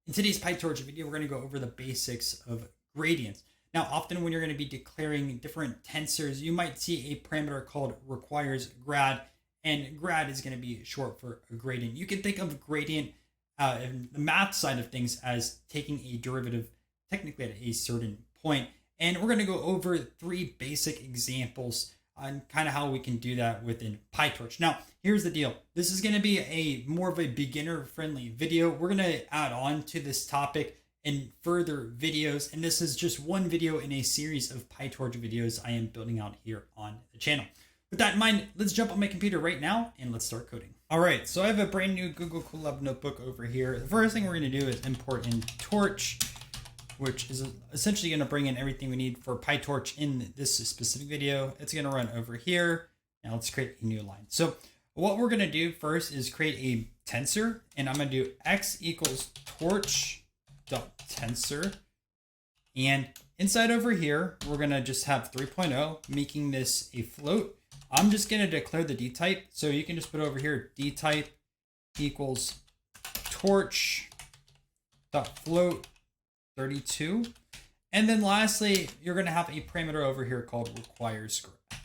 In today's PyTorch video, we're going to go over the basics of gradients. Now, often when you're going to be declaring different tensors, you might see a parameter called requires grad, and grad is going to be short for a gradient. You can think of gradient in the math side of things as taking a derivative technically at a certain point. And we're going to go over three basic examples on kind of how we can do that within PyTorch. Now, here's the deal. This is going to be a more of a beginner-friendly video. We're going to add on to this topic in further videos, and this is just one video in a series of PyTorch videos I am building out here on the channel. With that in mind, let's jump on my computer right now and let's start coding. All right, so I have a brand new Google Colab notebook over here. The first thing we're going to do is import in Torch, which is essentially going to bring in everything we need for PyTorch in this specific video. It's going to run over here. Now let's create a new line. So what we're going to do first is create a tensor, and I'm going to do x equals torch.tensor. And inside over here, we're going to just have 3.0, making this a float. I'm just going to declare the D type. So you can just put over here, D type equals torch.float 32. And then lastly, you're going to have a parameter over here called requires grad.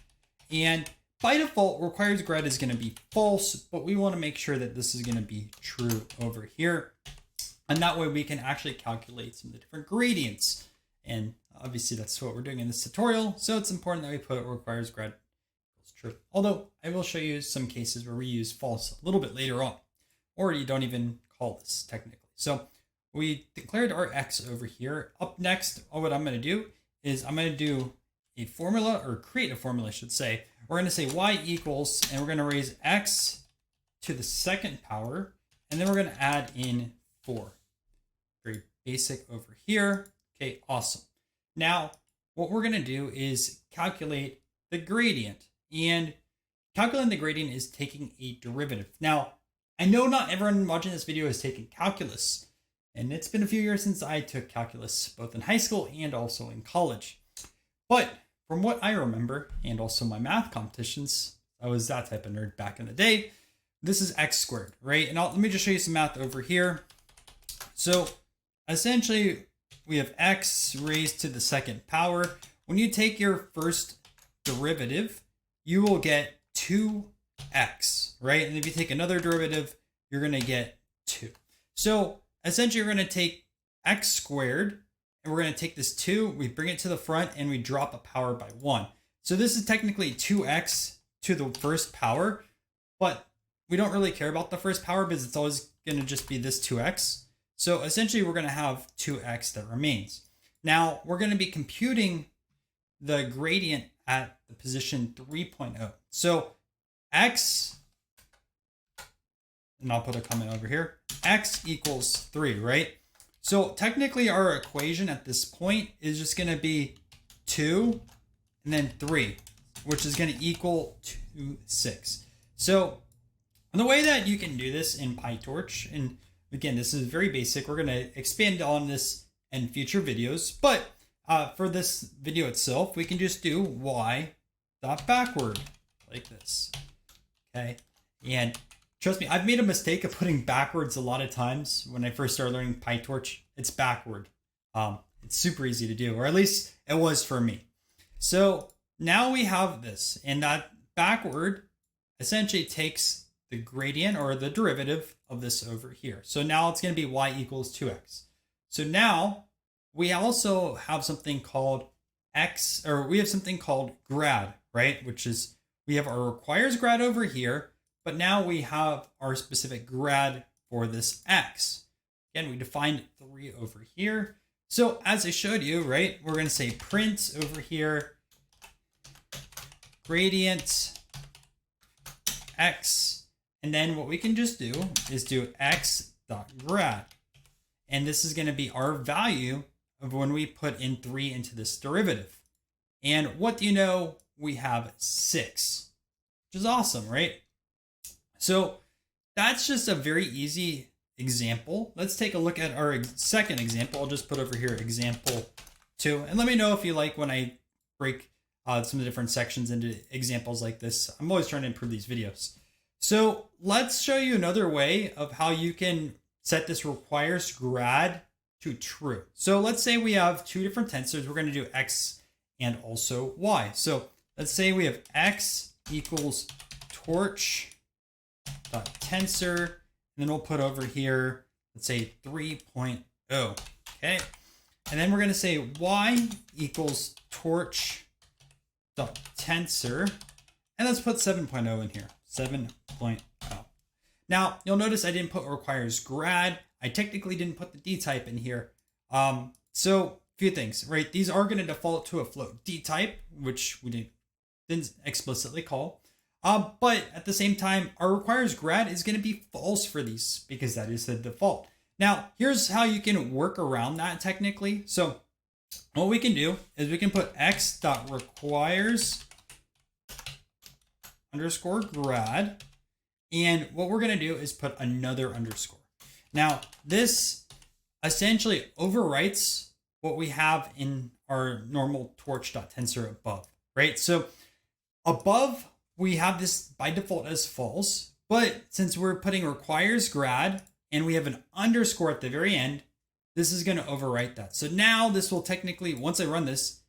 And by default, requires grad is going to be false, but we want to make sure that this is going to be true over here. And that way we can actually calculate some of the different gradients. And obviously that's what we're doing in this tutorial. So it's important that we put requires grad equals true. Although I will show you some cases where we use false a little bit later on, or you don't even call this technically. So we declared our x over here. Up next, what I'm going to do is I'm going to do a formula, or create a formula, I should say. We're going to say y equals, and we're going to raise x to the second power, and then we're going to add in 4. Very basic over here. Okay, awesome. Now, what we're going to do is calculate the gradient, and calculating the gradient is taking a derivative. Now, I know not everyone watching this video is taking calculus, and it's been a few years since I took calculus, both in high school and also in college. But from what I remember, and also my math competitions, I was that type of nerd back in the day, this is x squared, right? And let me just show you some math over here. So essentially, we have x raised to the second power. When you take your first derivative, you will get 2x, right? And if you take another derivative, you're going to get 2. So essentially, you're going to take x squared, and we're going to take this 2, we bring it to the front, and we drop a power by 1. So this is technically 2x to the first power, but we don't really care about the first power because it's always going to just be this 2x. So essentially, we're going to have 2x that remains. Now, we're going to be computing the gradient at the position 3.0. So x, and I'll put a comment over here, x equals 3, right? So technically our equation at this point is just going to be 2 and then 3, which is going to equal 6. So the way that you can do this in PyTorch, and again, this is very basic. We're going to expand on this in future videos, but for this video itself, we can just do y dot backward like this. Okay. And trust me, I've made a mistake of putting backwards a lot of times when I first started learning PyTorch. It's backward. It's super easy to do, or at least it was for me. So now we have this, and that backward essentially takes the gradient or the derivative of this over here. So now it's going to be y equals 2x. So now we also have something called x, or we have something called grad, right? Which is, we have our requires grad over here, but now we have our specific grad for this x. Again, we defined 3 over here. So as I showed you, right, we're going to say print over here, gradient x, and then what we can just do is do x dot grad. And this is going to be our value of when we put in 3 into this derivative. And what do you know? We have 6, which is awesome, right? So that's just a very easy example. Let's take a look at our second example. I'll just put over here example 2. And let me know if you like when I break some of the different sections into examples like this. I'm always trying to improve these videos. So let's show you another way of how you can set this requires grad to true. So let's say we have two different tensors. We're going to do x and also y. So let's say we have x equals torch dot tensor, and then we'll put over here, let's say 3.0. Okay. And then we're going to say y equals torch dot tensor, and let's put 7.0 in here. 7.0. Now you'll notice I didn't put requires grad. I technically didn't put the D type in here. So a few things, right? These are going to default to a float D type, which we didn't explicitly call. But at the same time, our requires grad is going to be false for these because that is the default. Now, here's how you can work around that technically. So what we can do is we can put x.requires underscore grad. And what we're going to do is put another underscore. Now, this essentially overwrites what we have in our normal torch.tensor above, right? So above, we have this by default as false, but since we're putting requires grad and we have an underscore at the very end, this is going to overwrite that. So now this will technically, once I run this,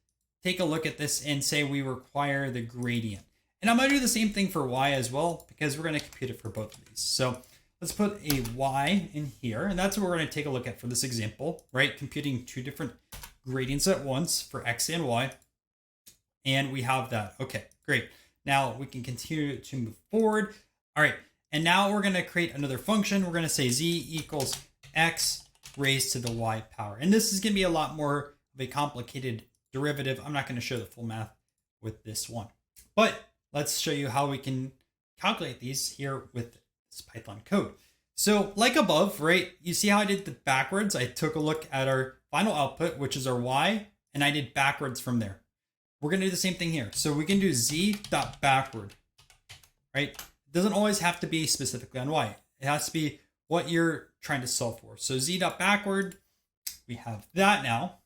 take a look at this and say we require the gradient. And I'm going to do the same thing for y as well, because we're going to compute it for both of these. So let's put a y in here, and that's what we're going to take a look at for this example, right? Computing two different gradients at once for x and y. And we have that. Okay, great. Now we can continue to move forward. All right, and now we're going to create another function. We're going to say z equals x raised to the y power. And this is going to be a lot more of a complicated derivative. I'm not going to show the full math with this one. But let's show you how we can calculate these here with this Python code. So like above, right, you see how I did the backwards? I took a look at our final output, which is our y, and I did backwards from there. We're going to do the same thing here. So we can do z.backward, right? It doesn't always have to be specifically on y. It has to be what you're trying to solve for. So z.backward, we have that now.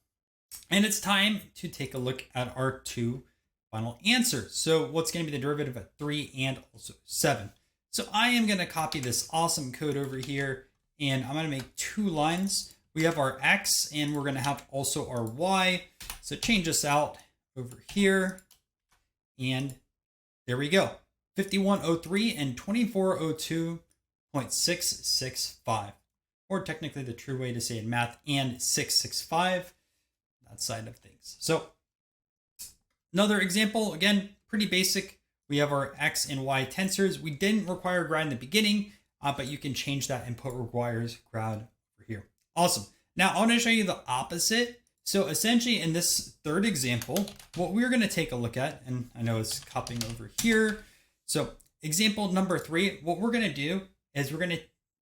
And it's time to take a look at our two final answer. So what's going to be the derivative at 3 and also 7? So I am going to copy this awesome code over here, and I'm going to make two lines. We have our x, and we're going to have also our y. So change this out over here, and there we go. 5103 and 2402.665, or technically the true way to say it in math, and 665, that side of things. So another example, again, pretty basic. We have our x and y tensors. We didn't require grad in the beginning, but you can change that and put requires grad over here. Awesome. Now I want to show you the opposite. So essentially in this third example, what we're going to take a look at, and I know it's copying over here. So example number 3, what we're going to do is we're going to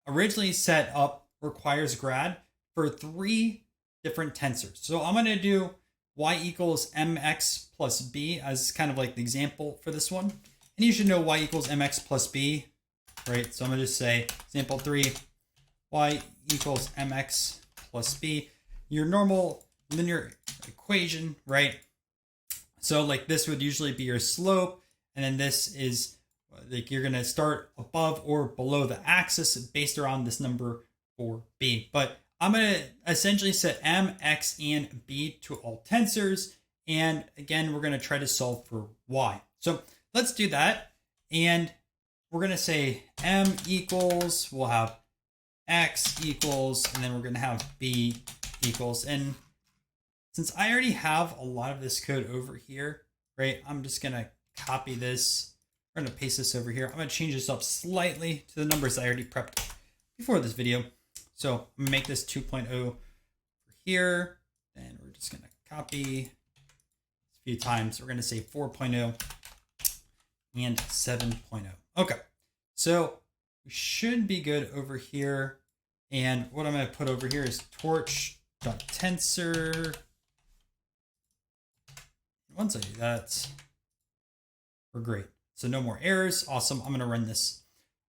originally set up requires grad for 3 different tensors. So I'm going to do y equals mx plus b as kind of like the example for this one. And you should know y equals mx plus b, right? So I'm going to just say example 3, y equals mx plus b, your normal linear equation, right? So like this would usually be your slope. And then this is like you're going to start above or below the axis based around this number for b. But I'm going to essentially set m, x, and b to all tensors. And again, we're going to try to solve for y. So let's do that. And we're going to say m equals, we'll have x equals, and then we're going to have b equals. And since I already have a lot of this code over here, right, I'm just going to copy this. We're going to paste this over here. I'm going to change this up slightly to the numbers I already prepped before this video. So I'm going to make this 2.0 over here. And we're just going to copy a few times. We're going to say 4.0 and 7.0. Okay. So we should be good over here. And what I'm going to put over here is torch.tensor. Once I do that, we're great. So no more errors. Awesome. I'm going to run this.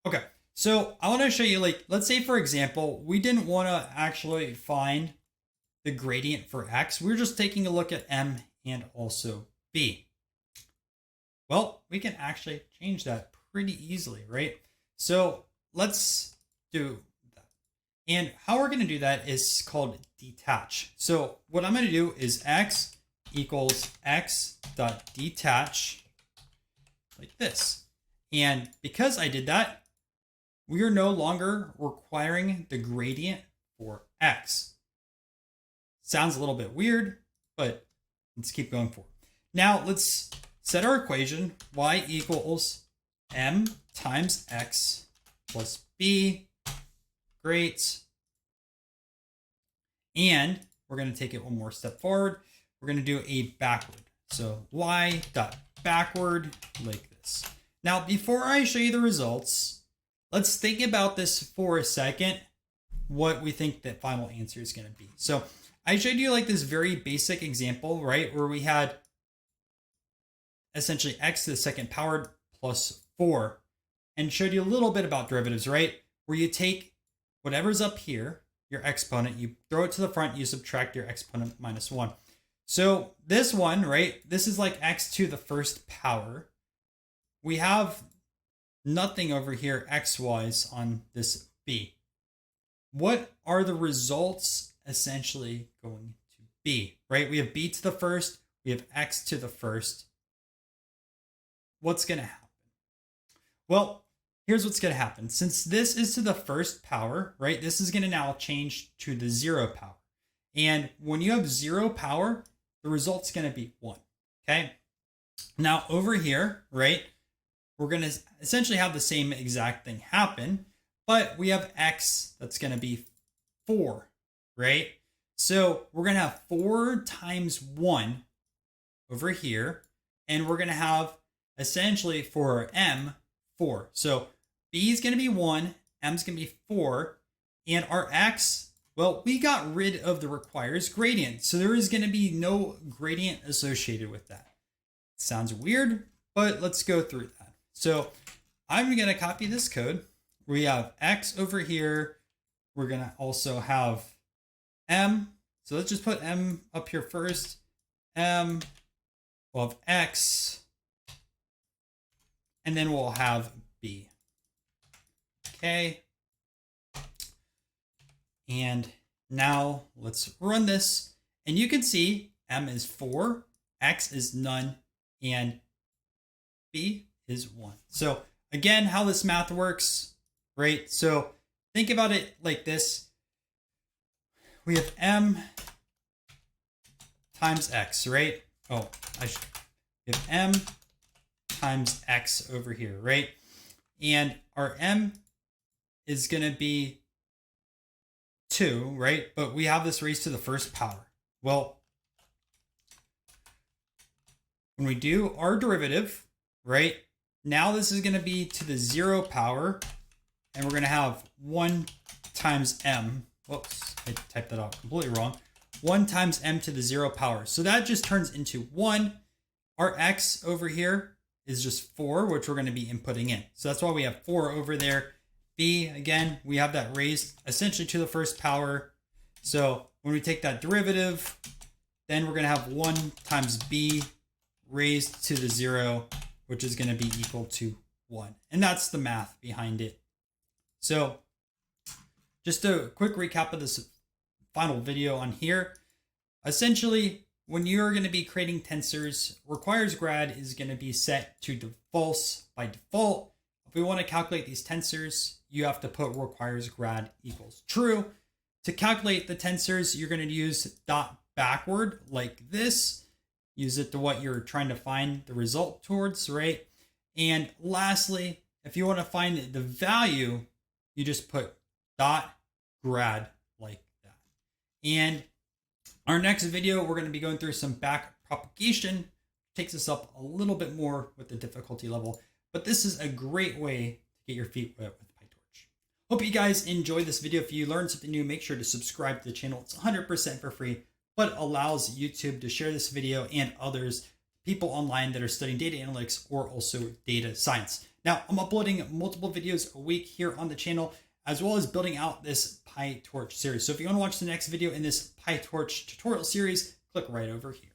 Okay. So I want to show you, like, let's say, for example, we didn't want to actually find the gradient for x. We're just taking a look at m and also b. Well, we can actually change that pretty easily, right? So let's do that. And how we're going to do that is called detach. So what I'm going to do is x equals x dot detach like this. And because I did that, we are no longer requiring the gradient for x. Sounds a little bit weird, but let's keep going forward. Now let's set our equation y equals m times x plus b. Great. And we're going to take it one more step forward. We're going to do a backward. So y dot backward like this. Now, before I show you the results, let's think about this for a second, what we think the final answer is going to be. So I showed you like this very basic example, right? Where we had essentially x to the second powered plus 4 and showed you a little bit about derivatives, right? Where you take whatever's up here, your exponent, you throw it to the front, you subtract your exponent minus 1. So this one, right? This is like x to the first power. We have nothing over here x-wise on this b. What are the results essentially going to be, right? We have b to the first, we have x to the first. What's going to happen? Well, here's what's going to happen. Since this is to the first power, right, this is going to now change to the 0 power. And when you have 0 power, the result's going to be 1, okay? Now over here, right, we're going to essentially have the same exact thing happen, but we have x that's going to be 4, right? So we're going to have 4 times 1 over here, and we're going to have essentially for m, 4. So b is going to be 1, m is going to be 4, and our x, well, we got rid of the requires gradient. So there is going to be no gradient associated with that. Sounds weird, but let's go through that. So I'm going to copy this code. We have x over here. We're going to also have m. So let's just put m up here first. M, we'll have x, and then we'll have b. Okay. And now let's run this. And you can see m is 4, x is none, and b is 1. So again, how this math works, right? So think about it like this. We have m times x, right? Oh, we have m times x over here, right? And our m is going to be 2, right? But we have this raised to the first power. Well, when we do our derivative, right? Now this is going to be to the 0 power, and we're going to have 1 times m. Whoops, I typed that out completely wrong. 1 times m to the 0 power. So that just turns into 1. Our x over here is just 4, which we're going to be inputting in. So that's why we have 4 over there. b, again, we have that raised essentially to the first power. So when we take that derivative, then we're going to have 1 times b raised to the 0, which is going to be equal to 1. And that's the math behind it. So just a quick recap of this final video on here. Essentially, when you're going to be creating tensors, requires grad is going to be set to false by default. If we want to calculate these tensors, you have to put requires grad equals true. To calculate the tensors, you're going to use dot backward like this. Use it to what you're trying to find the result towards, right? And lastly, if you want to find the value, you just put dot grad like that. And our next video, we're going to be going through some back propagation. Takes us up a little bit more with the difficulty level, but this is a great way to get your feet wet with PyTorch. Hope you guys enjoyed this video. If you learned something new, make sure to subscribe to the channel. It's 100% for free, but allows YouTube to share this video and others, people online that are studying data analytics or also data science. Now, I'm uploading multiple videos a week here on the channel, as well as building out this PyTorch series. So if you want to watch the next video in this PyTorch tutorial series, click right over here.